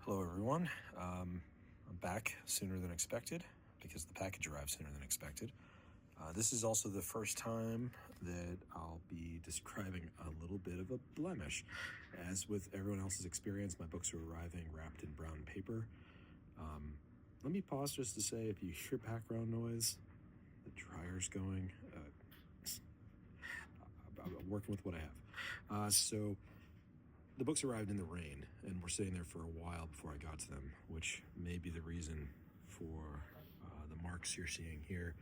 Hello everyone, I'm back sooner than expected because the package arrived sooner than expected. This is also the first time that I'll be describing a little bit of a blemish. As with everyone else's experience, my books are arriving wrapped in brown paper. Let me pause just to say, if you hear background noise, the dryer's going, I'm working with what I have. So the books arrived in the rain and were sitting there for a while before I got to them, which may be the reason for the marks you're seeing here.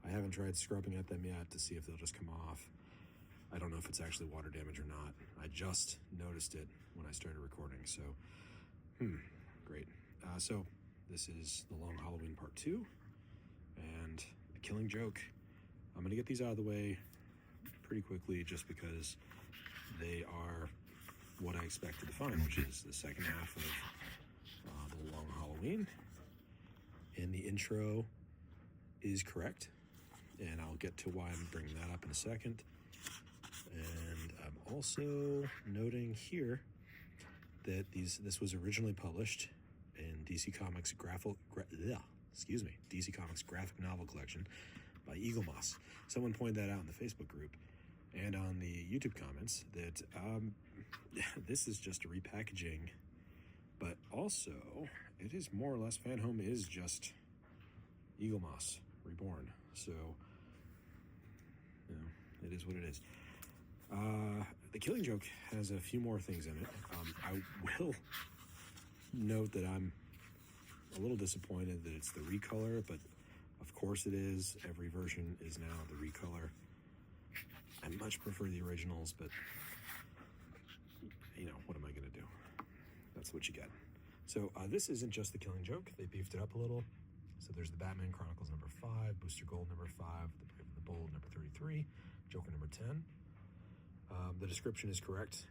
I haven't tried scrubbing at them yet to see if they'll just come off. I don't know if it's actually water damage or not. I just noticed it when I started recording, so great. So this is The Long Halloween Part 2 and The Killing Joke. I'm gonna get these out of the way pretty quickly just because they are what I expected to find, which is the second half of The Long Halloween. And the intro is correct, and I'll get to why I'm bringing that up in a second. And I'm also noting here that this was originally published in DC Comics DC Comics graphic novel collection by Eagle Moss. Someone pointed that out in the Facebook group and on the YouTube comments that this is just a repackaging, but also it is more or less Fanhome is just Eagle Moss reborn. So, it is what it is. The Killing Joke has a few more things in it. I will note that I'm a little disappointed that it's the recolor, but of course it is. Every version is now the recolor. I much prefer the originals, but what am I going to do? That's what you get. So this isn't just The Killing Joke. They beefed it up a little. So there's the Batman Chronicles number 5, Booster Gold number 5, The Brave and the Bold number 33, Joker number 10. The description is correct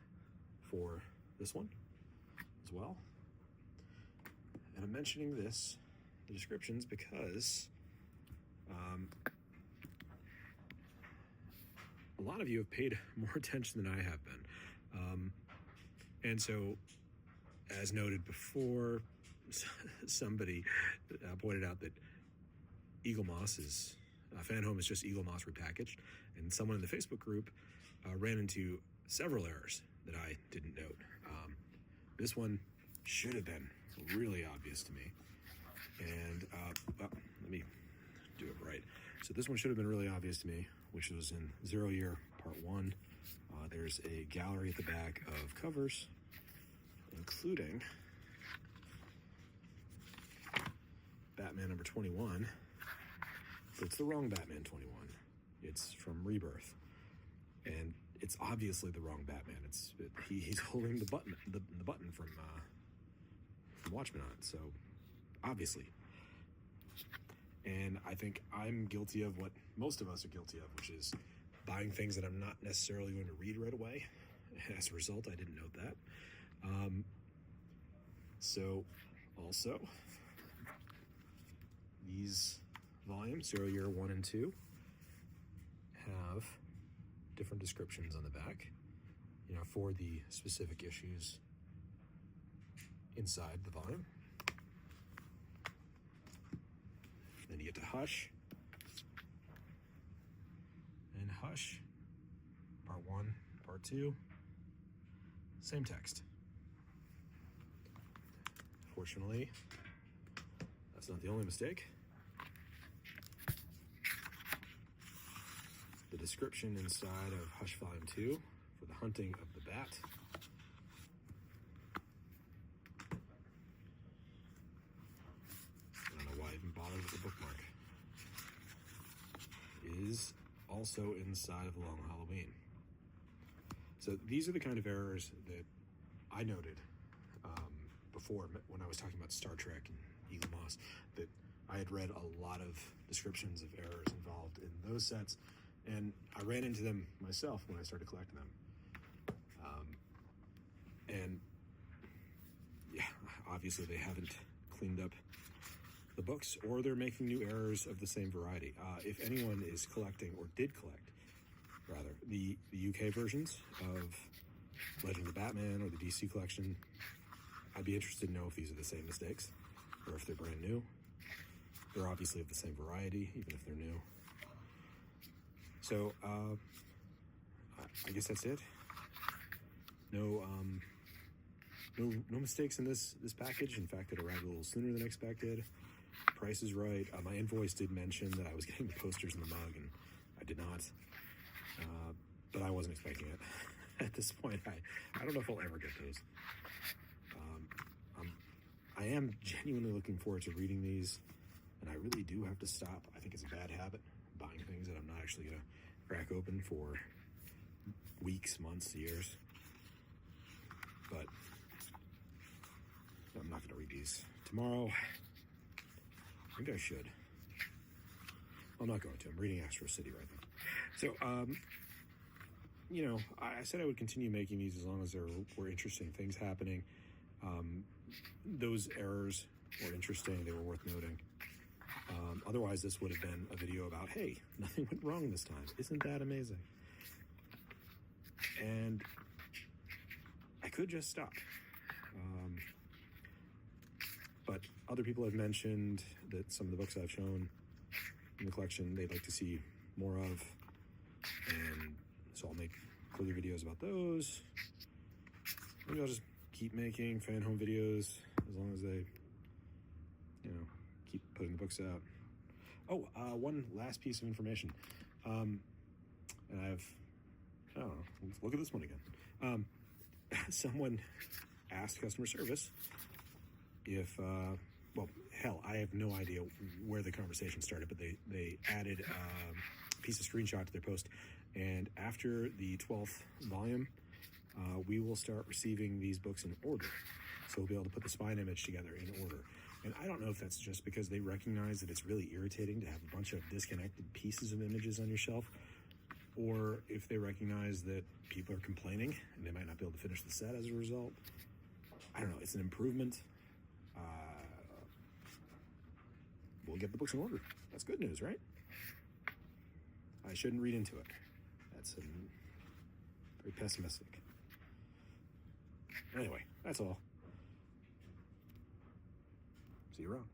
for this one as well. And I'm mentioning the descriptions, because a lot of you have paid more attention than I have been. And so, as noted before, somebody pointed out that Eagle Moss is, Fanhome is just Eagle Moss repackaged, and someone in the Facebook group ran into several errors that I didn't note. This one should have been really obvious to me, and let me do it right. So this one should have been really obvious to me, which was in 0 Year Part 1. There's a gallery at the back of covers, including Batman number 21. But it's the wrong Batman 21. It's from Rebirth, and it's obviously the wrong Batman. He's holding the button from Watchmen on it, so obviously. And I think I'm guilty of what most of us are guilty of, which is buying things that I'm not necessarily going to read right away. As a result, I didn't note that. So also, these volumes, 0 Year 1 and 2, have different descriptions on the back, for the specific issues inside the volume. Then you get to Hush. And Hush, Part 1, Part 2, same text. Fortunately, that's not the only mistake. The description inside of Hush Volume 2 for the hunting of the bat I don't know why I even bothered with the bookmark, is also inside of The Long Halloween. So these are the kind of errors that I noted before, when I was talking about Star Trek and Eagle Moss, that I had read a lot of descriptions of errors involved in those sets, and I ran into them myself when I started collecting them. And yeah, obviously they haven't cleaned up the books, or they're making new errors of the same variety. If anyone is collecting, or did collect, rather, the UK versions of Legend of Batman or the DC collection, I'd be interested to know if these are the same mistakes or if they're brand new. They're obviously of the same variety, even if they're new. So, I guess that's it. No mistakes in this package. In fact, it arrived a little sooner than expected. Price is right. My invoice did mention that I was getting the posters and the mug, and I did not. But I wasn't expecting it. At this point, I don't know if I'll ever get those. I am genuinely looking forward to reading these, and I really do have to stop. I think it's a bad habit, buying things that I'm not actually going to crack open for weeks, months, years. But I'm not going to read these tomorrow. I think I should. I'm not going to. I'm reading Astro City right now. So, you know, I said I would continue making these as long as there were interesting things happening. Those errors were interesting. They were worth noting. Otherwise, this would have been a video about, hey, nothing went wrong this time. Isn't that amazing? And I could just stop. But other people have mentioned that some of the books I've shown in the collection they'd like to see more of. And so I'll make further videos about those. Maybe I'll just keep making Fanhome videos as long as they, you know, keep putting the books out. Oh, one last piece of information. And I don't know, let's look at this one again. Someone asked customer service if, well, hell, I have no idea where the conversation started, but they added a piece of screenshot to their post. And after the 12th volume, we will start receiving these books in order. So we'll be able to put the spine image together in order. And I don't know if that's just because they recognize that it's really irritating to have a bunch of disconnected pieces of images on your shelf, or if they recognize that people are complaining and they might not be able to finish the set as a result. I don't know. It's an improvement. We'll get the books in order. That's good news, right? I shouldn't read into it. That's very pessimistic. Anyway, that's all. See you around.